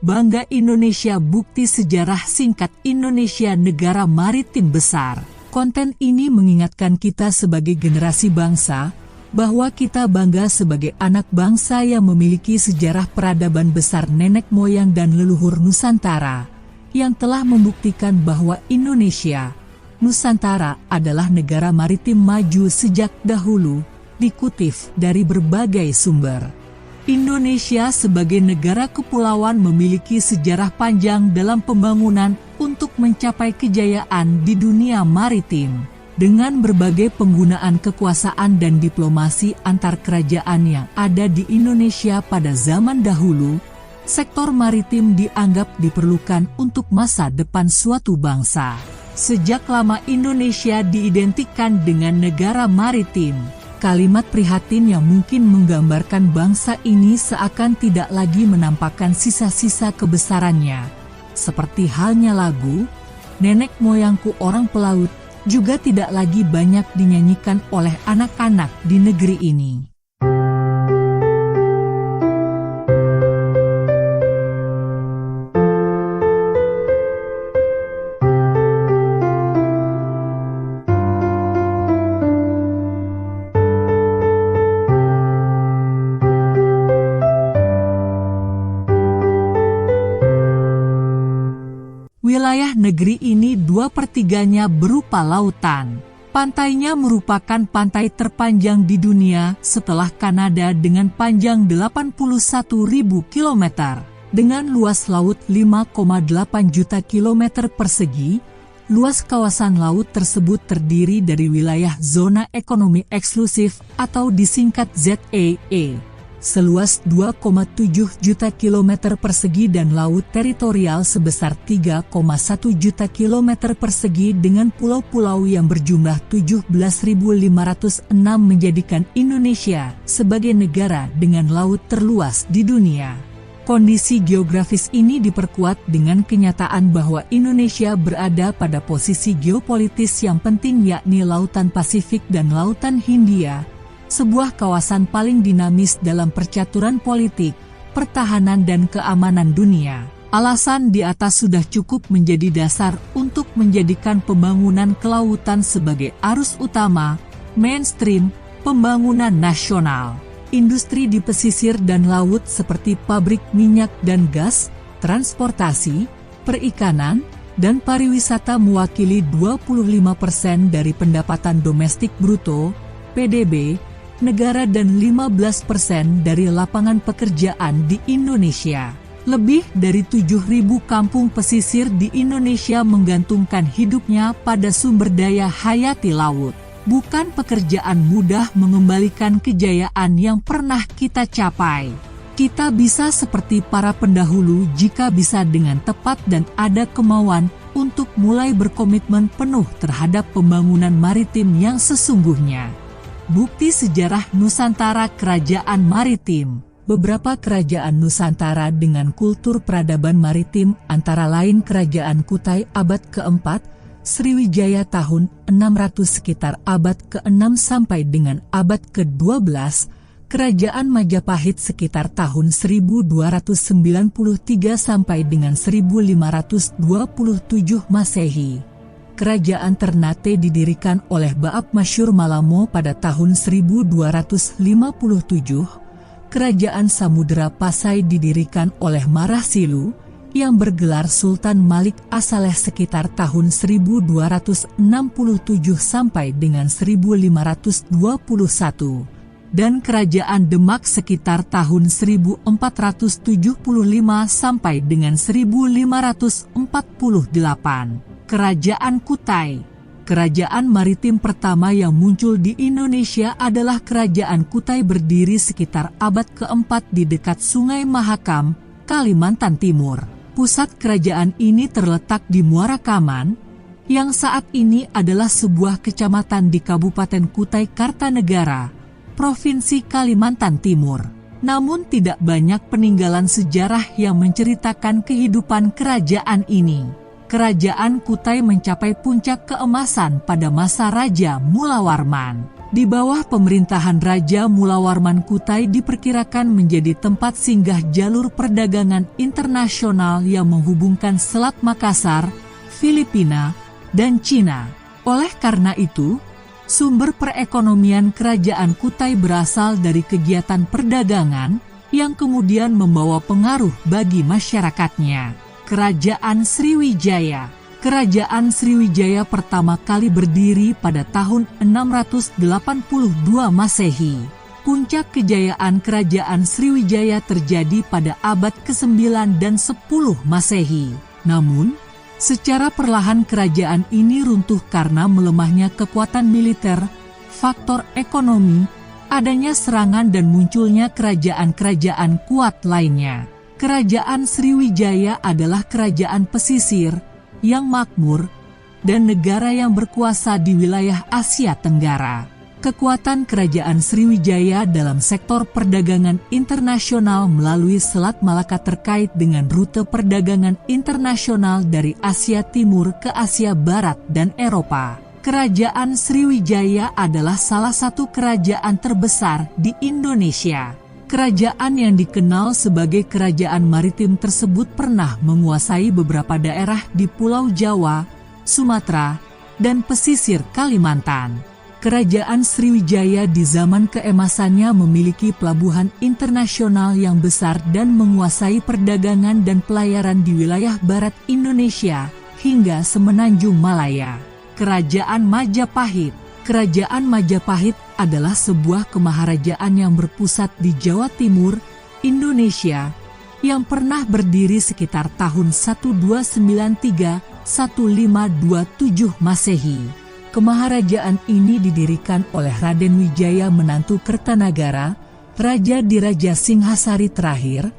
Bangga Indonesia, bukti sejarah singkat Indonesia negara maritim besar. Konten ini mengingatkan kita sebagai generasi bangsa, bahwa kita bangga sebagai anak bangsa yang memiliki sejarah peradaban besar nenek moyang dan leluhur Nusantara, yang telah membuktikan bahwa Indonesia, Nusantara adalah negara maritim maju sejak dahulu, dikutip dari berbagai sumber. Indonesia sebagai negara kepulauan memiliki sejarah panjang dalam pembangunan untuk mencapai kejayaan di dunia maritim. Dengan berbagai penggunaan kekuasaan dan diplomasi antar kerajaan yang ada di Indonesia pada zaman dahulu, sektor maritim dianggap diperlukan untuk masa depan suatu bangsa. Sejak lama Indonesia diidentikan dengan negara maritim. Kalimat prihatin yang mungkin menggambarkan bangsa ini seakan tidak lagi menampakkan sisa-sisa kebesarannya. Seperti halnya lagu, "Nenek Moyangku Orang Pelaut," juga tidak lagi banyak dinyanyikan oleh anak-anak di negeri ini. Wilayah negeri ini 2/3-nya berupa lautan. Pantainya merupakan pantai terpanjang di dunia setelah Kanada dengan panjang 81.000 km. Dengan luas laut 5,8 juta kilometer persegi, luas kawasan laut tersebut terdiri dari wilayah zona ekonomi eksklusif atau disingkat ZEE. Seluas 2,7 juta kilometer persegi dan laut teritorial sebesar 3,1 juta kilometer persegi dengan pulau-pulau yang berjumlah 17.506 menjadikan Indonesia sebagai negara dengan laut terluas di dunia. Kondisi geografis ini diperkuat dengan kenyataan bahwa Indonesia berada pada posisi geopolitis yang penting, yakni Lautan Pasifik dan Lautan Hindia, sebuah kawasan paling dinamis dalam percaturan politik, pertahanan dan keamanan dunia. Alasan di atas sudah cukup menjadi dasar untuk menjadikan pembangunan kelautan sebagai arus utama, mainstream, pembangunan nasional. Industri di pesisir dan laut seperti pabrik minyak dan gas, transportasi, perikanan, dan pariwisata mewakili 25% dari pendapatan domestik bruto, PDB, negara dan 15% dari lapangan pekerjaan di Indonesia. Lebih dari 7.000 kampung pesisir di Indonesia menggantungkan hidupnya pada sumber daya hayati laut. Bukan pekerjaan mudah mengembalikan kejayaan yang pernah kita capai. Kita bisa seperti para pendahulu jika bisa dengan tepat dan ada kemauan untuk mulai berkomitmen penuh terhadap pembangunan maritim yang sesungguhnya. Bukti sejarah Nusantara Kerajaan Maritim. Beberapa kerajaan Nusantara dengan kultur peradaban maritim antara lain Kerajaan Kutai abad ke-4, Sriwijaya tahun 600 sekitar abad ke-6 sampai dengan abad ke-12, Kerajaan Majapahit sekitar tahun 1293 sampai dengan 1527 Masehi. Kerajaan Ternate didirikan oleh Baap Masyur Malamo pada tahun 1257. Kerajaan Samudera Pasai didirikan oleh Marasilu yang bergelar Sultan Malik Asaleh sekitar tahun 1267 sampai dengan 1521. Dan Kerajaan Demak sekitar tahun 1475 sampai dengan 1548. Kerajaan Kutai. Kerajaan maritim pertama yang muncul di Indonesia adalah Kerajaan Kutai berdiri sekitar abad ke-4 di dekat Sungai Mahakam, Kalimantan Timur. Pusat kerajaan ini terletak di Muara Kaman, yang saat ini adalah sebuah kecamatan di Kabupaten Kutai Kartanegara, Provinsi Kalimantan Timur. Namun tidak banyak peninggalan sejarah yang menceritakan kehidupan kerajaan ini. Kerajaan Kutai mencapai puncak keemasan pada masa Raja Mula Warman. Di bawah pemerintahan Raja Mulawarman, Kutai diperkirakan menjadi tempat singgah jalur perdagangan internasional yang menghubungkan Selat Makassar, Filipina, dan Cina. Oleh karena itu, sumber perekonomian kerajaan Kutai berasal dari kegiatan perdagangan yang kemudian membawa pengaruh bagi masyarakatnya. Kerajaan Sriwijaya. Kerajaan Sriwijaya pertama kali berdiri pada tahun 682 Masehi. Puncak kejayaan kerajaan Sriwijaya terjadi pada abad ke-9 dan 10 Masehi. Namun, secara perlahan kerajaan ini runtuh karena melemahnya kekuatan militer, faktor ekonomi, adanya serangan dan munculnya kerajaan-kerajaan kuat lainnya. Kerajaan Sriwijaya adalah kerajaan pesisir yang makmur dan negara yang berkuasa di wilayah Asia Tenggara. Kekuatan kerajaan Sriwijaya dalam sektor perdagangan internasional melalui Selat Malaka terkait dengan rute perdagangan internasional dari Asia Timur ke Asia Barat dan Eropa. Kerajaan Sriwijaya adalah salah satu kerajaan terbesar di Indonesia. Kerajaan yang dikenal sebagai kerajaan maritim tersebut pernah menguasai beberapa daerah di Pulau Jawa, Sumatera, dan pesisir Kalimantan. Kerajaan Sriwijaya di zaman keemasannya memiliki pelabuhan internasional yang besar dan menguasai perdagangan dan pelayaran di wilayah barat Indonesia hingga semenanjung Malaya. Kerajaan Majapahit. Kerajaan Majapahit adalah sebuah kemaharajaan yang berpusat di Jawa Timur, Indonesia, yang pernah berdiri sekitar tahun 1293-1527 Masehi. Kemaharajaan ini didirikan oleh Raden Wijaya menantu Kertanagara, raja di Raja Singhasari terakhir,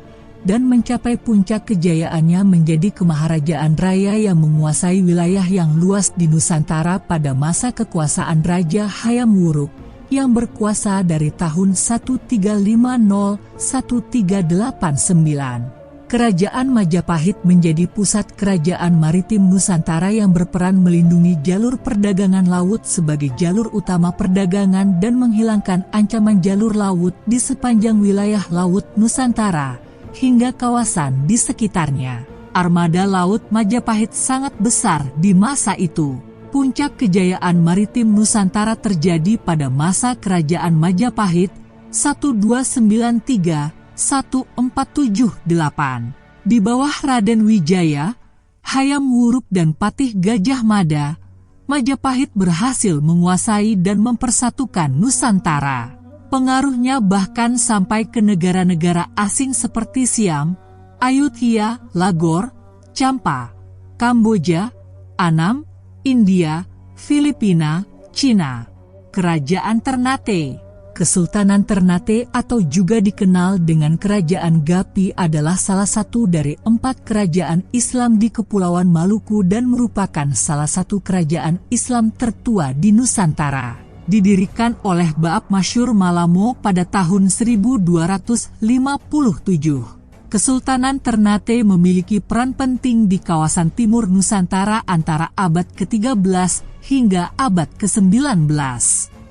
dan mencapai puncak kejayaannya menjadi kemaharajaan raya yang menguasai wilayah yang luas di Nusantara pada masa kekuasaan Raja Hayam Wuruk yang berkuasa dari tahun 1350-1389. Kerajaan Majapahit menjadi pusat kerajaan maritim Nusantara yang berperan melindungi jalur perdagangan laut sebagai jalur utama perdagangan dan menghilangkan ancaman jalur laut di sepanjang wilayah laut Nusantara hingga kawasan di sekitarnya. Armada laut Majapahit sangat besar di masa itu. Puncak kejayaan maritim Nusantara terjadi pada masa kerajaan Majapahit 1293-1478. Di bawah Raden Wijaya, Hayam Wuruk dan Patih Gajah Mada, Majapahit berhasil menguasai dan mempersatukan Nusantara. Pengaruhnya bahkan sampai ke negara-negara asing seperti Siam, Ayutthaya, Lahore, Champa, Kamboja, Annam, India, Filipina, Cina. Kerajaan Ternate. Kesultanan Ternate atau juga dikenal dengan Kerajaan Gapi adalah salah satu dari 4 kerajaan Islam di Kepulauan Maluku dan merupakan salah satu kerajaan Islam tertua di Nusantara. Didirikan oleh Baap Masyur Malamo pada tahun 1257. Kesultanan Ternate memiliki peran penting di kawasan timur Nusantara antara abad ke-13 hingga abad ke-19.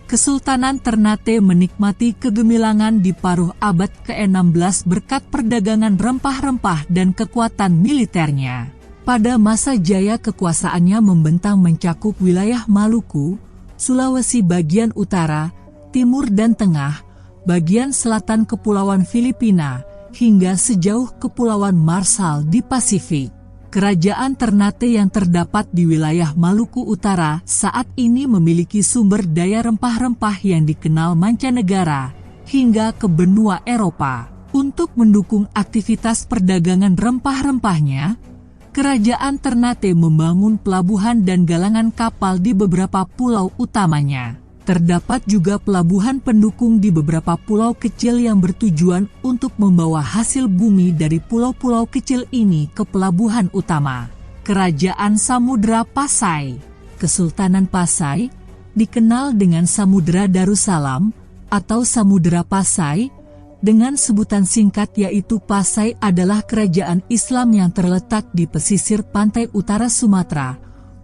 Kesultanan Ternate menikmati kegemilangan di paruh abad ke-16 berkat perdagangan rempah-rempah dan kekuatan militernya. Pada masa jaya kekuasaannya membentang mencakup wilayah Maluku, Sulawesi bagian utara, timur dan tengah, bagian selatan Kepulauan Filipina, hingga sejauh Kepulauan Marshall di Pasifik. Kerajaan Ternate yang terdapat di wilayah Maluku Utara saat ini memiliki sumber daya rempah-rempah yang dikenal mancanegara hingga ke benua Eropa. Untuk mendukung aktivitas perdagangan rempah-rempahnya, Kerajaan Ternate membangun pelabuhan dan galangan kapal di beberapa pulau utamanya. Terdapat juga pelabuhan pendukung di beberapa pulau kecil yang bertujuan untuk membawa hasil bumi dari pulau-pulau kecil ini ke pelabuhan utama. Kerajaan Samudra Pasai. Kesultanan Pasai dikenal dengan Samudra Darussalam atau Samudra Pasai, dengan sebutan singkat yaitu Pasai adalah kerajaan Islam yang terletak di pesisir pantai utara Sumatera,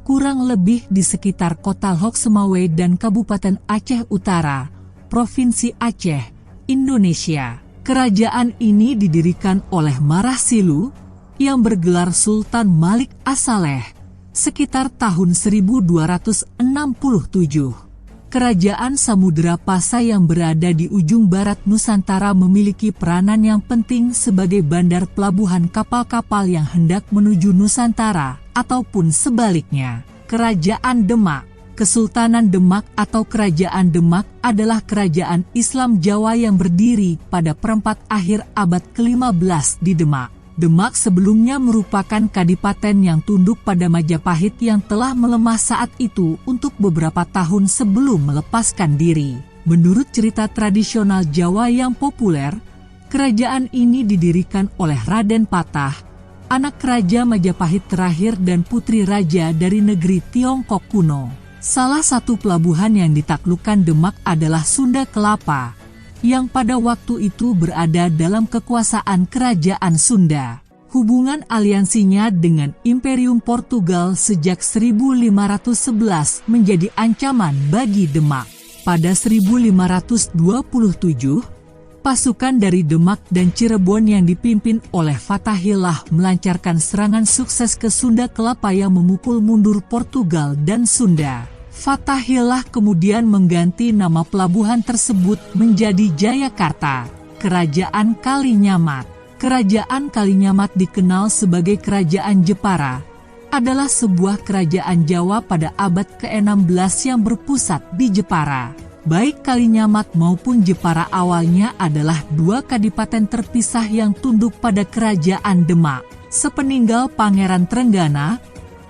kurang lebih di sekitar kota Loksemawe dan Kabupaten Aceh Utara, Provinsi Aceh, Indonesia. Kerajaan ini didirikan oleh Marah Silu yang bergelar Sultan Malik As-Saleh sekitar tahun 1267. Kerajaan Samudra Pasai yang berada di ujung barat Nusantara memiliki peranan yang penting sebagai bandar pelabuhan kapal-kapal yang hendak menuju Nusantara ataupun sebaliknya. Kerajaan Demak. Kesultanan Demak atau Kerajaan Demak adalah kerajaan Islam Jawa yang berdiri pada perempat akhir abad ke-15 di Demak. Demak sebelumnya merupakan kadipaten yang tunduk pada Majapahit yang telah melemah saat itu untuk beberapa tahun sebelum melepaskan diri. Menurut cerita tradisional Jawa yang populer, kerajaan ini didirikan oleh Raden Patah, anak Raja Majapahit terakhir dan putri raja dari negeri Tiongkok kuno. Salah satu pelabuhan yang ditaklukkan Demak adalah Sunda Kelapa, yang pada waktu itu berada dalam kekuasaan Kerajaan Sunda. Hubungan aliansinya dengan Imperium Portugal sejak 1511 menjadi ancaman bagi Demak. Pada 1527, pasukan dari Demak dan Cirebon yang dipimpin oleh Fathahillah melancarkan serangan sukses ke Sunda Kelapa yang memukul mundur Portugal dan Sunda. Fathahillah kemudian mengganti nama pelabuhan tersebut menjadi Jayakarta, Kerajaan Kalinyamat. Kerajaan Kalinyamat dikenal sebagai Kerajaan Jepara, adalah sebuah kerajaan Jawa pada abad ke-16 yang berpusat di Jepara. Baik Kalinyamat maupun Jepara awalnya adalah dua kadipaten terpisah yang tunduk pada Kerajaan Demak. Sepeninggal Pangeran Trenggana,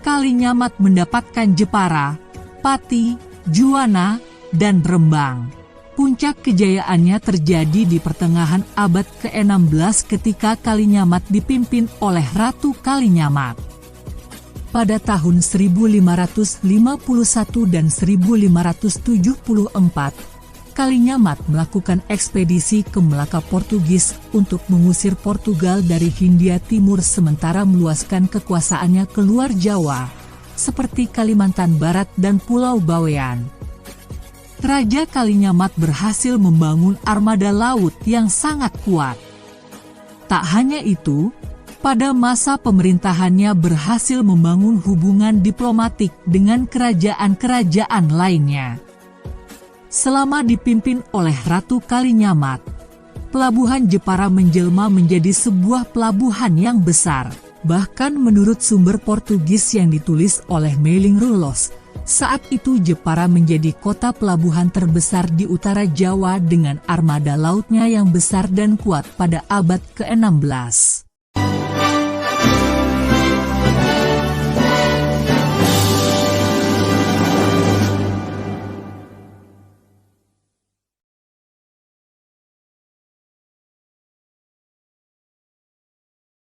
Kalinyamat mendapatkan Jepara, Pati, Juwana, dan Rembang. Puncak kejayaannya terjadi di pertengahan abad ke-16 ketika Kalinyamat dipimpin oleh Ratu Kalinyamat. Pada tahun 1551 dan 1574, Kalinyamat melakukan ekspedisi ke Melaka Portugis untuk mengusir Portugal dari Hindia Timur sementara meluaskan kekuasaannya ke luar Jawa, seperti Kalimantan Barat dan Pulau Bawean. Raja Kalinyamat berhasil membangun armada laut yang sangat kuat. Tak hanya itu, pada masa pemerintahannya berhasil membangun hubungan diplomatik dengan kerajaan-kerajaan lainnya. Selama dipimpin oleh Ratu Kalinyamat, pelabuhan Jepara menjelma menjadi sebuah pelabuhan yang besar. Bahkan menurut sumber Portugis yang ditulis oleh Meiling Rulos, saat itu Jepara menjadi kota pelabuhan terbesar di utara Jawa dengan armada lautnya yang besar dan kuat pada abad ke-16.